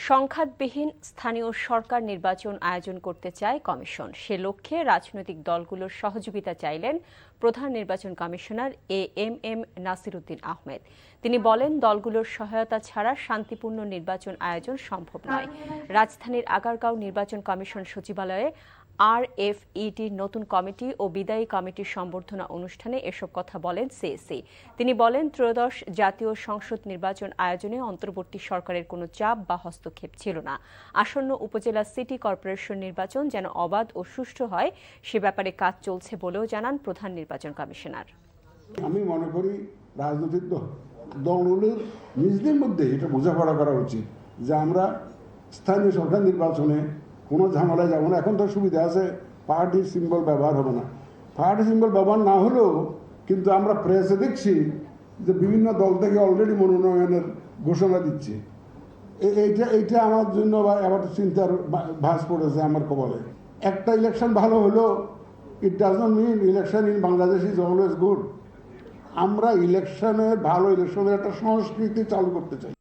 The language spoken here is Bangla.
সংঘাতবিহীন স্থানীয় সরকার নির্বাচন আয়োজন করতে চায় কমিশন। সে লক্ষ্যে রাজনৈতিক দলগুলোর সহযোগিতা চাইলেন প্রধান নির্বাচন কমিশনার এম নাসির উদ্দিন আহমেদ। তিনি বলেন, দলগুলোর সহায়তা ছাড়া শান্তিপূর্ণ নির্বাচন আয়োজন সম্ভব নয়। রাজধানীর আগারগাঁও নির্বাচন কমিশন সচিবালয়ে RFEDর নতুন কমিটি ও বিদায়ী কমিটির সম্বর্ধনা অনুষ্ঠানে এসব কথা বলেন সিএসি। তিনি বলেন, ত্রয়োদশ জাতীয় সংসদ নির্বাচন আয়োজনে অন্তর্বর্তী সরকারের কোনো চাপ বা হস্তক্ষেপ ছিল না। আসন্ন উপজেলা সিটি কর্পোরেশন নির্বাচন যেন অবাধ ও সুষ্ঠু হয় সে ব্যাপারে কাজ চলছে বলেও জানান প্রধান নির্বাচন কমিশনার। আমি মনে করি রাজনৈতিক দলগুলোর নিজেদের মধ্যে এটা বোঝাপড়া করা উচিত যে আমরা স্থানীয় সরকার নির্বাচনে কোনো ঝামেলায় যাবো না। এখন তো সুবিধা আছে, পার্টির সিম্বল ব্যবহার হবে না। পার্টি সিম্বল ব্যবহার না হলেও কিন্তু আমরা প্রেসে দেখছি যে বিভিন্ন দল থেকে অলরেডি মনোনয়নের ঘোষণা দিচ্ছে। এইটা আমার জন্য আবার চিন্তার ভাঁজ পড়েছে আমার কপালে। একটা ইলেকশন ভালো হলো it does not mean election in Bangladesh is always good. আমরা ভালো ইলেকশনের একটা সংস্কৃতি চালু করতে চাই।